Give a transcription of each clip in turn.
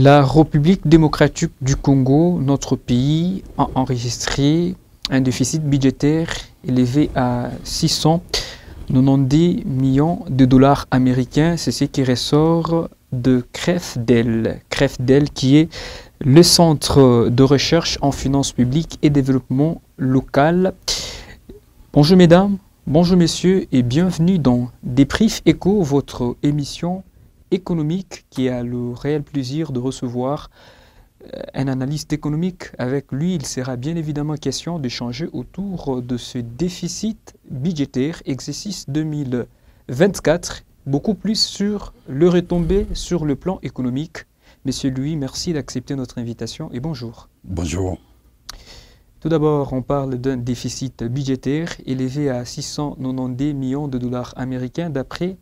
La République démocratique du Congo, notre pays, a enregistré un déficit budgétaire élevé à 690 millions de dollars américains. C'est ce qui ressort de CREFDEL. CREFDEL qui est le Centre de recherche en finances publiques et développement local. Bonjour mesdames, bonjour messieurs et bienvenue dans Débrief Éco, votre émission économique qui a le réel plaisir de recevoir un analyste économique. Avec lui, il sera bien évidemment question d'échanger autour de ce déficit budgétaire, exercice 2024, beaucoup plus sur le retombé sur le plan économique. Monsieur Louis, merci d'accepter notre invitation et bonjour. Bonjour. Tout d'abord, on parle d'un déficit budgétaire élevé à 690 millions de dollars américains d'après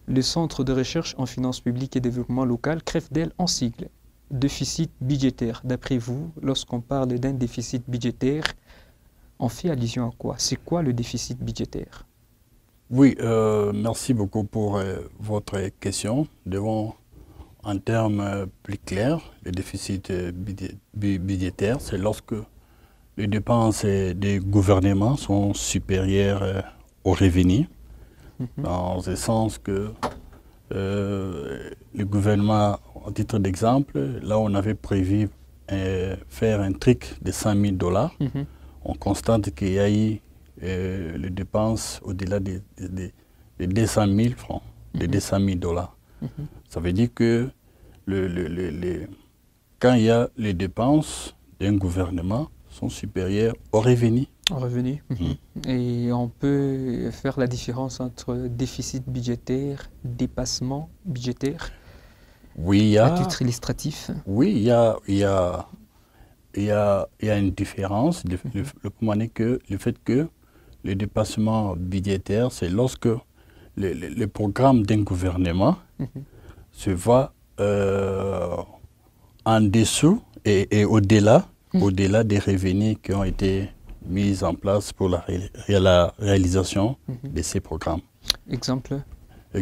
le Centre de recherche en finances publiques et développement local, CREFDEL en sigle. Déficit budgétaire, d'après vous, lorsqu'on parle d'un déficit budgétaire, on fait allusion à quoi? C'est quoi le déficit budgétaire? Oui, merci beaucoup pour votre question. Devant en termes plus clairs, le déficit budgétaire, c'est lorsque les dépenses des gouvernements sont supérieures aux revenus, dans le sens que le gouvernement, à titre d'exemple, là on avait prévu faire un truc de 100 000 dollars, on constate qu'il y a eu les dépenses au-delà de 200 000 francs, de 200 000 dollars. Ça veut dire que quand il y a les dépenses d'un gouvernement sont supérieures aux revenus. Aux revenus. Et on peut faire la différence entre déficit budgétaire, dépassement budgétaire, oui, à titre illustratif. Oui, il y a une différence. Le point est que le fait que le dépassement budgétaire, c'est lorsque le programme d'un gouvernement se voit en dessous et au-delà des revenus qui ont été mis en place pour la réalisation de ces programmes. Exemple, à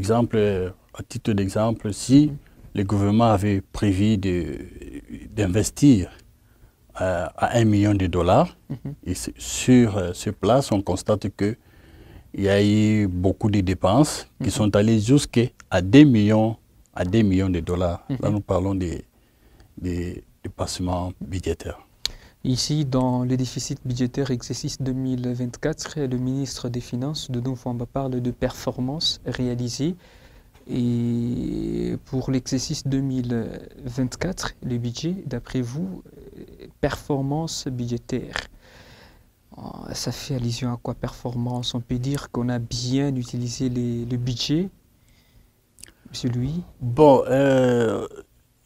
titre d'exemple, si le gouvernement avait prévu d'investir à 1 million de dollars, et sur place, on constate qu'il y a eu beaucoup de dépenses qui sont allées jusqu'à 2 millions de dollars. Là, nous parlons des dépassements budgétaires. Ici, dans le déficit budgétaire exercice 2024, le ministre des Finances, Doudou Mfwamba, parle de performances réalisées. Et pour l'exercice 2024, le budget, d'après vous, performance budgétaire, ça fait allusion à quoi, performance? On peut dire qu'on a bien utilisé le budget, Monsieur Louis? Bon,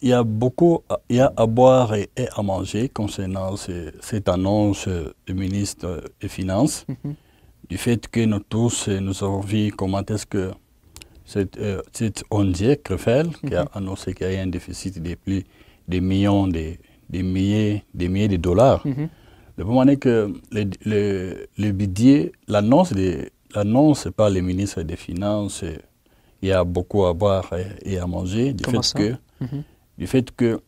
il y a à boire et à manger concernant cette annonce du ministre des Finances, du fait que nous tous, nous avons vu comment est-ce que cette ONG, CREFDEL, qui a annoncé qu'il y a un déficit de plus de millions, des milliers de dollars. Le moment est que le budget, l'annonce par le ministre des Finances, il y a beaucoup à boire et à manger, du fait que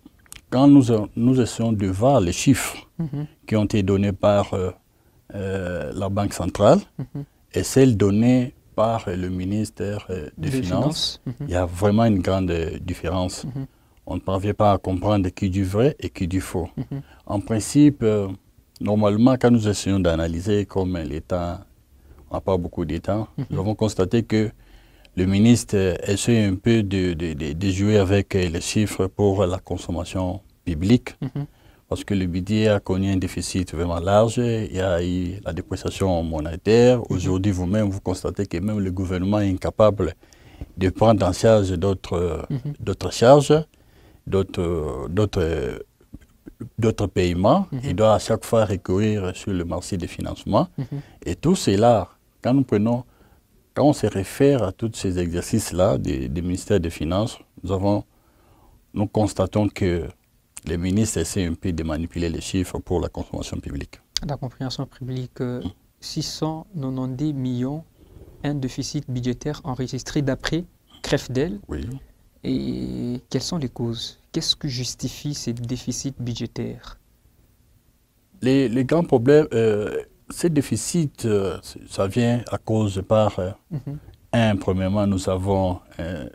quand nous essayons de voir les chiffres qui ont été donnés par la Banque centrale et celles données par le ministère des Finances, il y a vraiment une grande différence. On ne parvient pas à comprendre qui du vrai et qui du faux. En principe, normalement, quand nous essayons d'analyser, comme l'État n'a pas beaucoup de temps, nous avons constaté que le ministre essaie un peu de jouer avec les chiffres pour la consommation publique, parce que le budget a connu un déficit vraiment large. Il y a eu la dépréciation monétaire. Aujourd'hui, vous-même, vous constatez que même le gouvernement est incapable de prendre en charge d'autres charges, d'autres paiements. Il doit à chaque fois recourir sur le marché des financements. Et tout cela, quand on se réfère à tous ces exercices-là du ministère des Finances, nous constatons que les ministres essaient un peu de manipuler les chiffres pour la consommation publique. La compréhension publique, 690 millions, un déficit budgétaire enregistré d'après CREFDEL. Oui. Et quelles sont les causes? Qu'est-ce que justifie ces déficits budgétaires? Les grands problèmes, ces déficits, ça vient à cause par, premièrement, nous avons euh,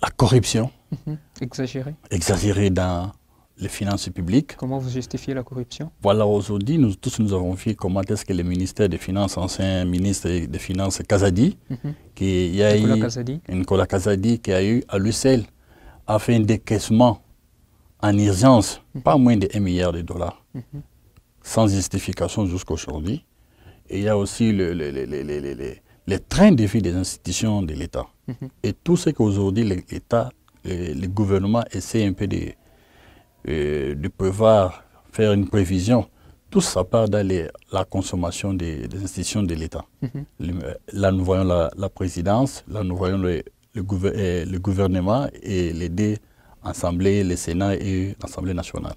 la corruption exagérée dans les finances publiques. Comment vous justifiez la corruption? Voilà, aujourd'hui, nous tous nous avons vu comment est-ce que le ministère des Finances, ancien ministre des Finances Kazadi, Nicolas Kazadi, qui a eu à lui seul, a fait un décaissement en urgence, pas moins de 1 milliard de dollars, sans justification jusqu'à aujourd'hui. Et il y a aussi les trains de vie des institutions de l'État. Et tout ce qu'aujourd'hui l'État, le gouvernement essaie un peu de pouvoir faire une prévision, tout ça part dans la consommation des institutions de l'État. Là, nous voyons la présidence, là, nous voyons le gouvernement et les deux assemblées, le Sénat et l'Assemblée nationale.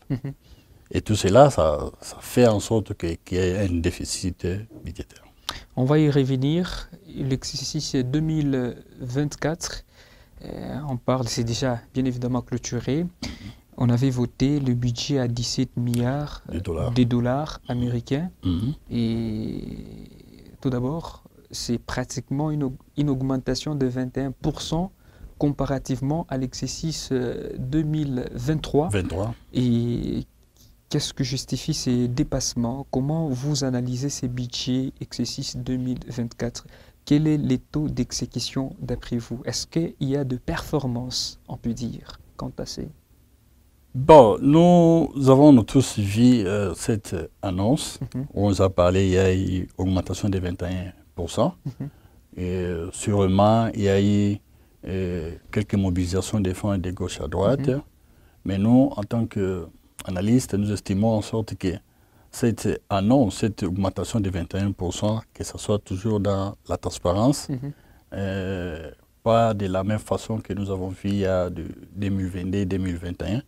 Et tout cela, ça fait en sorte qu'il y ait un déficit budgétaire. On va y revenir. L'exercice 2024, on parle, c'est déjà bien évidemment clôturé. On avait voté le budget à 17 milliards de dollars américains. Et tout d'abord, c'est pratiquement une augmentation de 21% comparativement à l'exercice 2023. Et qu'est-ce que justifie ces dépassements? Comment vous analysez ces budgets exercice 2024? Quel est le taux d'exécution d'après vous? Est-ce qu'il y a de performance, on peut dire, quant à ces... Bon, nous avons tous suivi cette annonce où on nous a parlé, il y a eu une augmentation de 21%. Et sûrement, il y a eu quelques mobilisations des fonds de gauche à droite. Mais nous, en tant qu'analystes, nous estimons en sorte que cette annonce, cette augmentation de 21%, que ce soit toujours dans la transparence, pas de la même façon que nous avons vu il y a de 2022-2021,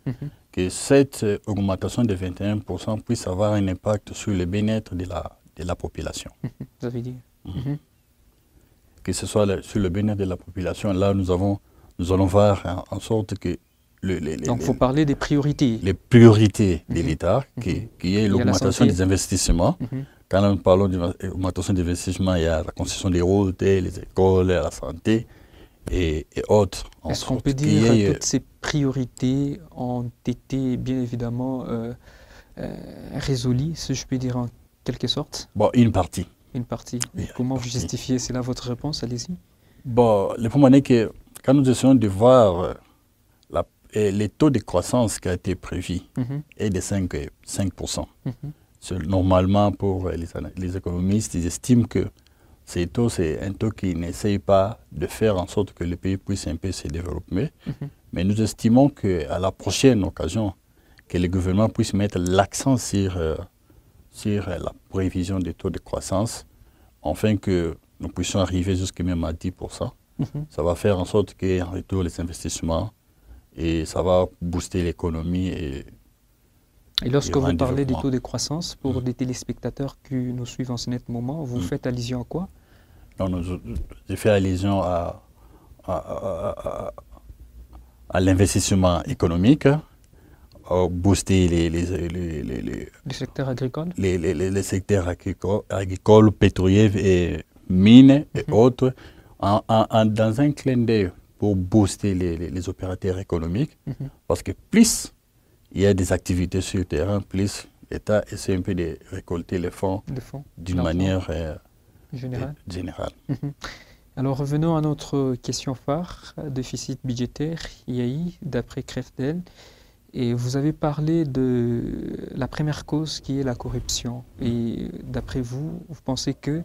que cette augmentation de 21% puisse avoir un impact sur le bien-être de la population. Vous avez dit que ce soit sur le bien-être de la population, là nous allons voir en sorte que donc il faut parler des priorités. Les priorités de l'État, qui est l'augmentation des investissements. Quand nous parlons d'augmentation des investissements, il y a la construction des routes, les écoles, la santé et autres. Est-ce qu'on peut dire que toutes ces priorités ont été bien évidemment résolues, si je peux dire en quelque sorte? Bon, une partie. Une partie. Oui, comment vous justifiez? C'est là votre réponse? Allez-y. Bon, le problème est que quand nous essayons de voir le taux de croissance qui a été prévu est de 5%. Normalement, pour les économistes, ils estiment que ce taux, c'est un taux qui n'essaye pas de faire en sorte que le pays puisse un peu se développer. Mais nous estimons qu'à la prochaine occasion, que le gouvernement puisse mettre l'accent sur la prévision des taux de croissance, afin que nous puissions arriver jusqu'à même à 10%. Ça va faire en sorte qu'il y ait en retour les investissements et ça va booster l'économie. Et lorsque vous parlez des taux de croissance, pour des téléspectateurs qui nous suivent en ce net moment, vous faites allusion à quoi? Je fais allusion à l'investissement économique, booster les secteurs agricoles, les secteurs agricoles, pétroliers et mines et autres, dans un clin d'œil pour booster les opérateurs économiques. Parce que plus il y a des activités sur le terrain, plus l'État essaie un peu de récolter les fonds d'une manière générale. Alors revenons à notre question phare, déficit budgétaire, IAI, d'après CREFDEL. Et vous avez parlé de la première cause qui est la corruption. Et d'après vous, vous pensez que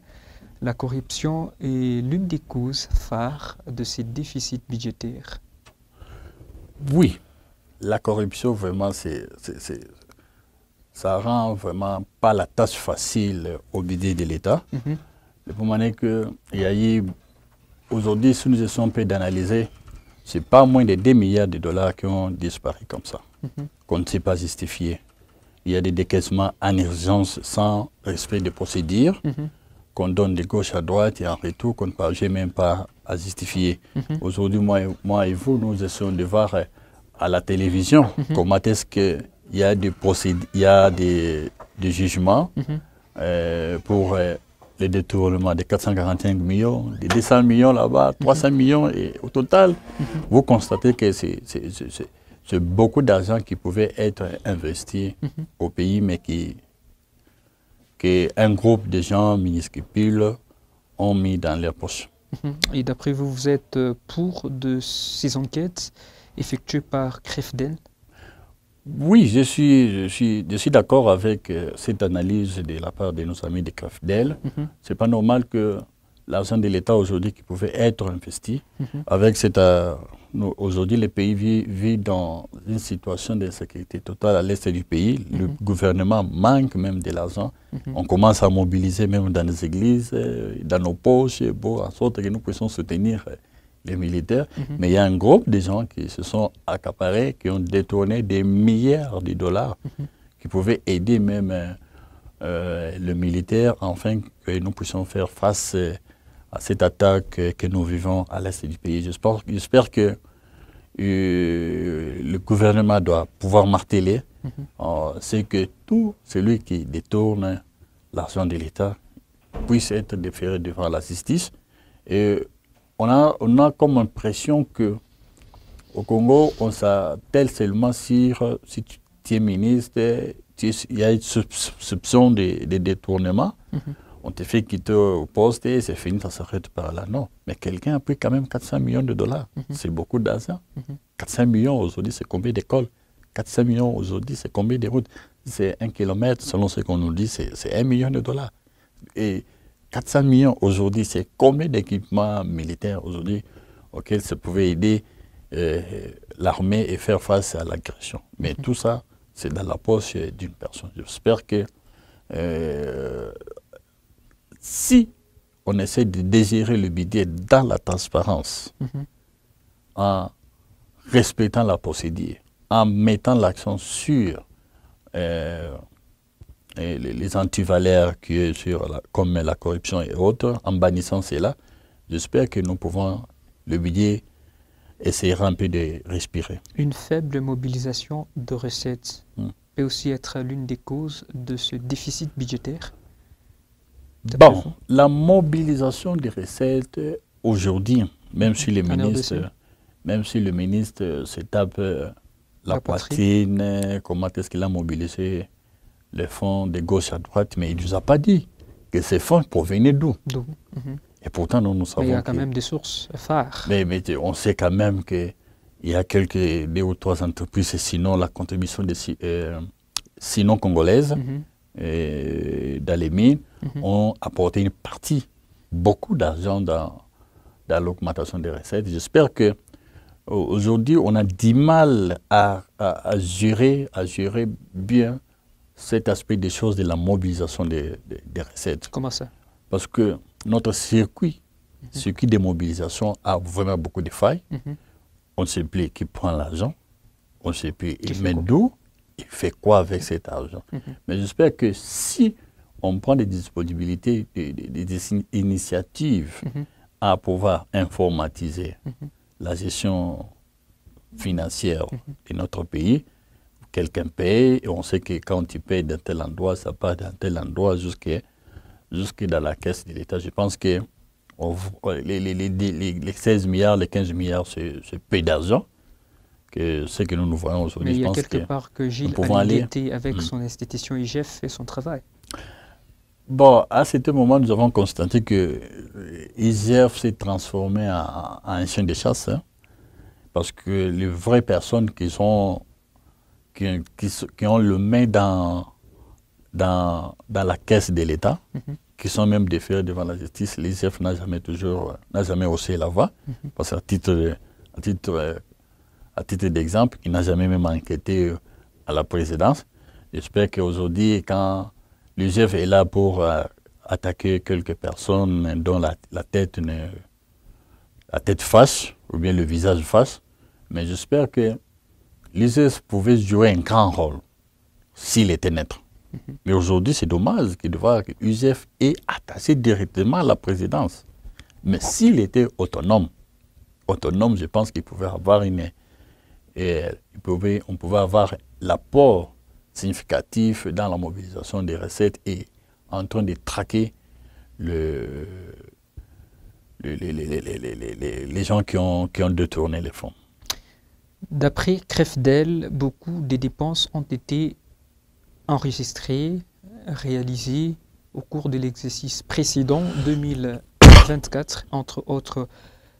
la corruption est l'une des causes phares de ces déficits budgétaires? Oui, la corruption, vraiment, ça rend vraiment pas la tâche facile au budget de l'État. Le problème est qu'il y a eu, aujourd'hui, si nous essayons un peu d'analyser, ce n'est pas moins de 2 milliards de dollars qui ont disparu comme ça, qu'on ne sait pas justifier. Il y a des décaissements en urgence sans respect des procédures, qu'on donne de gauche à droite et en retour qu'on ne parvient même pas à justifier. Aujourd'hui, moi et vous, nous essayons de voir à la télévision comment est-ce qu'il y a des jugements pour les détournements de 445 millions, de 200 millions là-bas, 300 millions, et au total, vous constatez que c'est beaucoup d'argent qui pouvait être investi au pays, mais qu'un groupe de gens minuscules ont mis dans leurs poches. Et d'après vous, vous êtes pour de ces enquêtes effectuées par CREFDEL? Oui, je suis d'accord avec cette analyse de la part de nos amis de CREFDEL. Ce n'est pas normal que l'argent de l'État aujourd'hui qui pouvait être investi, avec cette... aujourd'hui, le pays vit dans une situation d'insécurité totale à l'est du pays. Le gouvernement manque même de l'argent. On commence à mobiliser même dans les églises, dans nos poches, en sorte que nous puissions soutenir les militaires. Mais il y a un groupe de gens qui se sont accaparés, qui ont détourné des milliards de dollars, qui pouvaient aider même le militaire, afin que nous puissions faire face à cette attaque que nous vivons à l'est du pays. J'espère que le gouvernement doit pouvoir marteler, c'est que tout celui qui détourne l'argent de l'État puisse être déféré devant la justice. Et on a comme impression qu'au Congo, on s'attelle seulement sur, si tu es ministre, il y a une soupçon de détournement, on te fait quitter au poste et c'est fini, ça s'arrête par là. Non, mais quelqu'un a pris quand même 400 millions de dollars. C'est beaucoup d'argent. 400 millions aujourd'hui, c'est combien d'écoles? 400 millions aujourd'hui, c'est combien de routes? C'est 1 kilomètre, selon ce qu'on nous dit, c'est 1 million de dollars. Et 400 millions aujourd'hui, c'est combien d'équipements militaires aujourd'hui auxquels ça pouvait aider l'armée et faire face à l'agression. Mais tout ça, c'est dans la poche d'une personne. J'espère que si on essaie de désirer le budget dans la transparence, en respectant la procédure, en mettant l'accent sur les antivaleurs comme la corruption et autres, en bannissant cela, j'espère que nous pouvons, le budget, essayer un peu de respirer. Une faible mobilisation de recettes peut aussi être l'une des causes de ce déficit budgétaire? Bon, la mobilisation des recettes aujourd'hui, même si le ministre se tape la poitrine, comment est-ce qu'il a mobilisé les fonds de gauche à droite, mais il ne nous a pas dit que ces fonds provenaient d'où. Et pourtant, nous savons. Mais il y a quand même des sources phares. Mais on sait quand même qu'il y a deux ou trois entreprises, sinon la contribution sinon congolaises, dans les mines, ont apporté une partie, beaucoup d'argent dans l'augmentation des recettes. J'espère que aujourd'hui, on a du mal à gérer bien cet aspect des choses de la mobilisation des recettes. Comment ça? Parce que notre circuit de mobilisation a vraiment beaucoup de failles. On ne sait plus qui prend l'argent, on ne sait plus il met d'où, il fait quoi avec cet argent. Mais j'espère que si on prend des disponibilités, des initiatives à pouvoir informatiser la gestion financière de notre pays, quelqu'un paye, et on sait que quand il paye dans tel endroit, ça part dans tel endroit jusque dans la caisse de l'État. Je pense que les 16 milliards, les 15 milliards, c'est peu d'argent. Ce que nous voyons aujourd'hui. Mais il y a quelque part que Gilles Aligueté, avec son institution IGF, fait son travail. Bon, à ce moment, nous avons constaté que IGF s'est transformé en un chien de chasse, parce que les vraies personnes qui ont le main dans la caisse de l'État, qui sont même déférés devant la justice, l'IGF n'a jamais haussé la voix, parce qu'à titre d'exemple, il n'a jamais même enquêté à la présidence. J'espère qu'aujourd'hui, quand l'IGF est là pour attaquer quelques personnes dont la tête fâche, ou bien le visage fâche, mais j'espère que l'IGF pouvait jouer un grand rôle s'il était neutre. Mais aujourd'hui, c'est dommage qu'il voit que l'USF est attaché directement à la présidence. Mais s'il était autonome, je pense qu'il pouvait avoir on pouvait avoir l'apport significatif dans la mobilisation des recettes et en train de traquer les gens qui ont détourné les fonds. D'après CREFDEL, beaucoup des dépenses ont été enregistrées, réalisées au cours de l'exercice précédent 2024, entre autres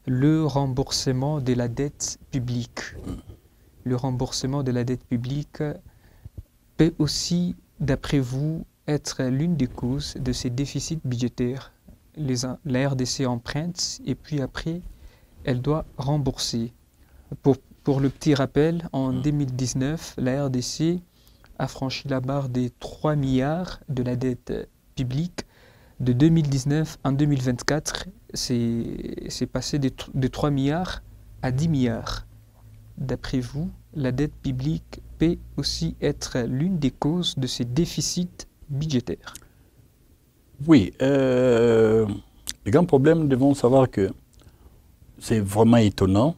le remboursement de la dette publique. Le remboursement de la dette publique peut aussi, d'après vous, être l'une des causes de ces déficits budgétaires. La RDC emprunte et puis après, elle doit rembourser. Pour le petit rappel, en 2019, la RDC a franchi la barre des 3 milliards de la dette publique. De 2019 en 2024, c'est passé de 3 milliards à 10 milliards. D'après vous, la dette publique peut aussi être l'une des causes de ces déficits budgétaires. Oui, les grands problèmes, nous devons savoir que c'est vraiment étonnant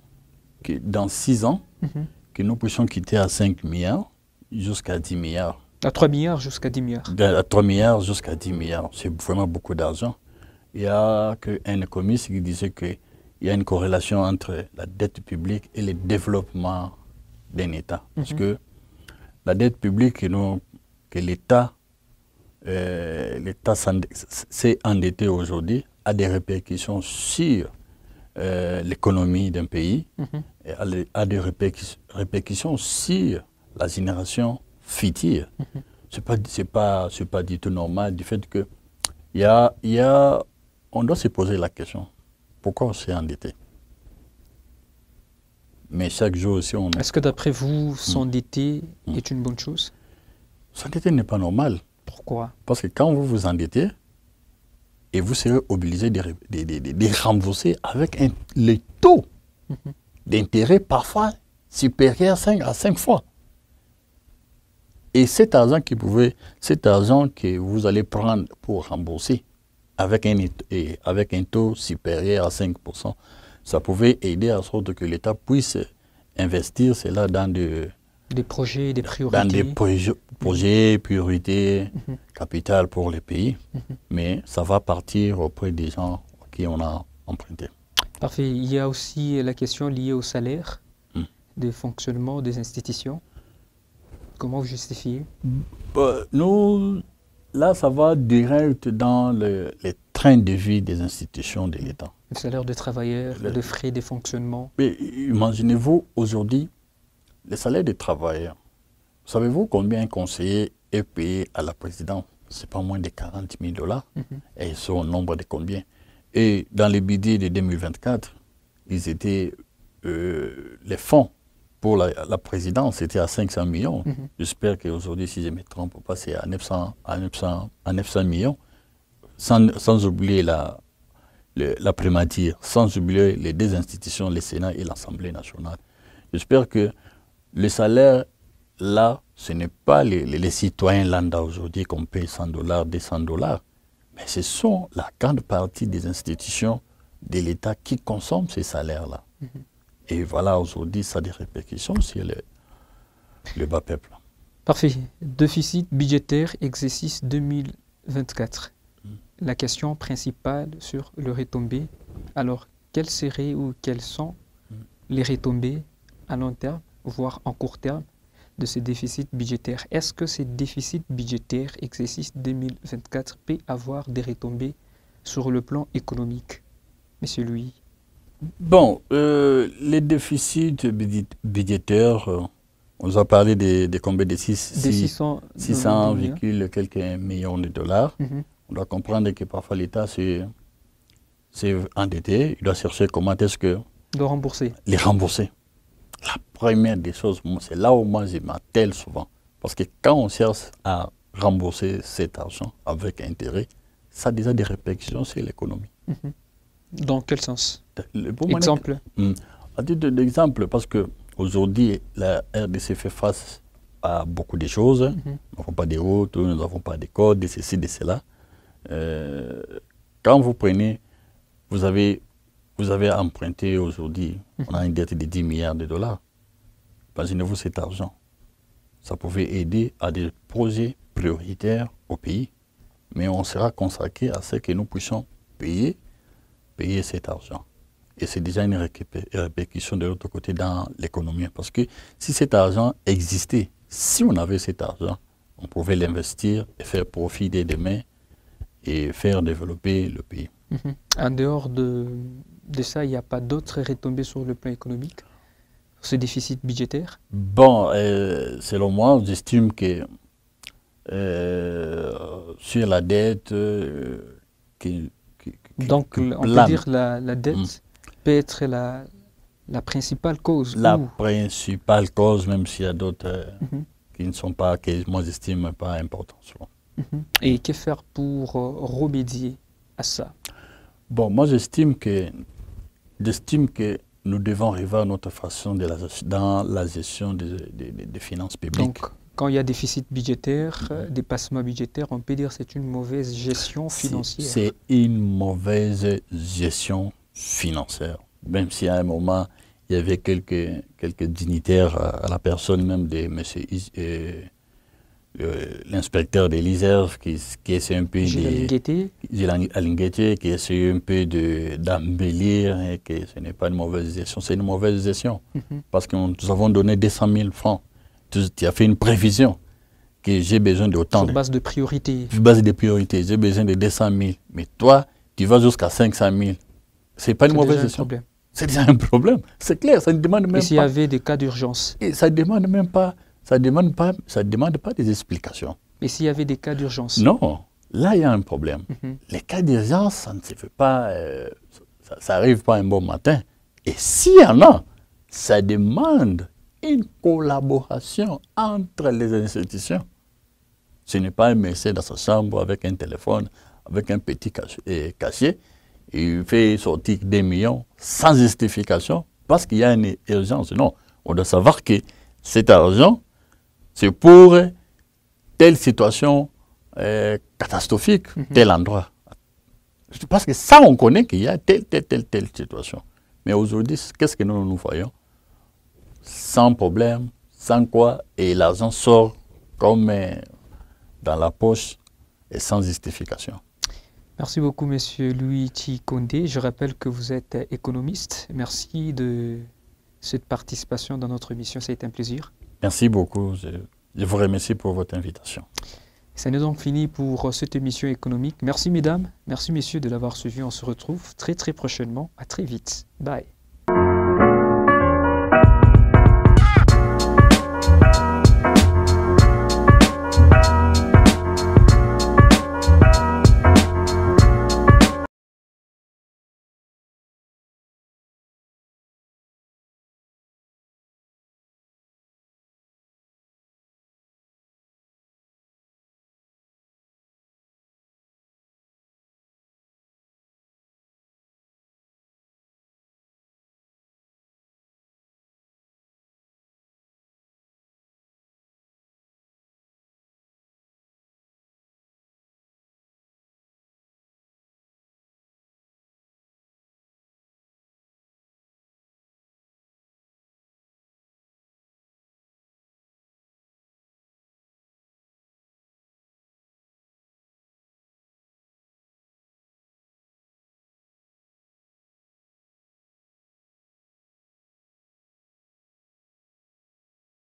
que dans 6 ans, que nous puissions quitter à 5 milliards jusqu'à 10 milliards. À 3 milliards jusqu'à 10 milliards. À 3 milliards jusqu'à 10 milliards. C'est vraiment beaucoup d'argent. Il y a un économiste qui disait qu'il y a une corrélation entre la dette publique et le développement d'un État. Parce que la dette publique que l'État s'est endetté aujourd'hui a des répercussions sur l'économie d'un pays et a des répercussions sur la génération future. C'est pas du tout normal du fait que on doit se poser la question, pourquoi on s'est endetté? Mais chaque jour aussi on... Est-ce que d'après vous, s'endetter est une bonne chose? S'endetter n'est pas normal. Pourquoi? Parce que quand vous vous endettez, et vous serez obligé de rembourser avec le taux d'intérêt parfois supérieur à 5 fois. Et cet argent que vous allez prendre pour rembourser avec un taux supérieur à 5%, ça pouvait aider à sorte que l'État puisse investir cela dans des projets, des priorités. Dans des projets, priorités, capital pour les pays. Mais ça va partir auprès des gens qui on a emprunté. Parfait. Il y a aussi la question liée au salaire, des fonctionnements des institutions. Comment vous justifiez? Nous, là, ça va direct dans les trains de vie des institutions de l'État. Le salaire des travailleurs, les frais de fonctionnement. Mais imaginez-vous aujourd'hui, les salaires des travailleurs. Savez-vous combien un conseiller est payé à la présidence? Ce n'est pas moins de 40 000 $. Et ils sont au nombre de combien? Et dans les budgets de 2024, les fonds pour la présidence, c'était à 500 millions. J'espère qu'aujourd'hui, si je ne me trompe pas, c'est à 900 millions. Sans oublier la primature, sans oublier les deux institutions, le Sénat et l'Assemblée nationale. J'espère que le salaire, là, ce n'est pas les citoyens lambda aujourd'hui qu'on paye 100 $, 200 $, mais ce sont la grande partie des institutions de l'État qui consomment ces salaires-là. Et voilà, aujourd'hui, ça a des répercussions sur le bas peuple. Parfait. Déficit budgétaire, exercice 2024. La question principale sur le retombé. Alors, quelles seraient ou quelles sont les retombées à long terme, voire en court terme, de ces déficits budgétaires? Est-ce que ces déficits budgétaires, exercice 2024, peut avoir des retombées sur le plan économique? Monsieur Louis. Bon, les déficits budgétaires, on nous a parlé de combien de 600, quelques millions de $. On doit comprendre que parfois l'État s'est endetté, il doit chercher comment est-ce que... De rembourser. Les rembourser. La première des choses, c'est là où moi je m'attelle souvent. Parce que quand on cherche à rembourser cet argent avec intérêt, ça a déjà des répercussions sur l'économie. Dans quel sens? Exemple. À titre d'exemple, parce qu'aujourd'hui, la RDC fait face pas beaucoup de choses. Nous n'avons pas de routes, nous n'avons pas de codes, de ceci, de cela. Quand vous prenez, vous avez emprunté aujourd'hui, on a une dette de 10 milliards de dollars. Imaginez-vous cet argent. Ça pouvait aider à des projets prioritaires au pays. Mais on sera consacré à ce que nous puissions payer cet argent. Et c'est déjà une répercussion de l'autre côté dans l'économie. Parce que si cet argent existait, si on avait cet argent, on pouvait l'investir et faire profit dès demain et faire développer le pays. En dehors de ça, il n'y a pas d'autres retombées sur le plan économique, ce déficit budgétaire? Bon, selon moi, j'estime que sur la dette, donc on peut dire la dette peut être la principale cause. La principale cause, même s'il y a d'autres qui ne sont pas, que moi j'estime pas importants. Et que faire pour remédier à ça? Bon, moi j'estime que nous devons revoir notre façon dans la gestion des finances publiques. Donc, quand il y a déficit budgétaire, dépassement budgétaire, on peut dire que c'est une mauvaise gestion financière. C'est une mauvaise gestion financière. Même si à un moment, il y avait quelques dignitaires à la personne même de monsieur l'inspecteur de l'ISERV qui essaie un peu qui essaie un peu d'embellir et que ce n'est pas une mauvaise gestion, c'est une mauvaise gestion. Parce que nous avons donné 200 000 francs. Tu as fait une prévision que j'ai besoin d'autant. Sur base de priorité. Sur base de priorité, j'ai besoin de 200 000. Mais toi, tu vas jusqu'à 500 000. Ce n'est pas une mauvaise gestion. C'est déjà un problème. C'est clair, ça ne demande même pas. Et s'il y avait des cas d'urgence? Et ça ne demande même pas. Ça demande pas des explications. Mais s'il y avait des cas d'urgence? Non, là il y a un problème. Les cas d'urgence, ça ne se fait pas, ça n'arrive pas un bon matin. Et s'il y en a, ça demande une collaboration entre les institutions. Ce n'est pas un monsieur dans sa chambre avec un téléphone, avec un petit cachet, et il fait sortir des millions sans justification parce qu'il y a une urgence. Non, on doit savoir que cet argent, c'est pour telle situation catastrophique, tel endroit. Parce que ça, on connaît qu'il y a telle situation. Mais aujourd'hui, qu'est-ce que nous voyons? Sans problème, sans quoi, et l'argent sort comme dans la poche et sans justification. Merci beaucoup, Monsieur Louis-Ti Condé. Je rappelle que vous êtes économiste. Merci de cette participation dans notre émission. Ça a été un plaisir. Merci beaucoup. Je vous remercie pour votre invitation. Ça n'est donc fini pour cette émission économique. Merci mesdames, merci messieurs de l'avoir suivi. On se retrouve très prochainement. À très vite. Bye.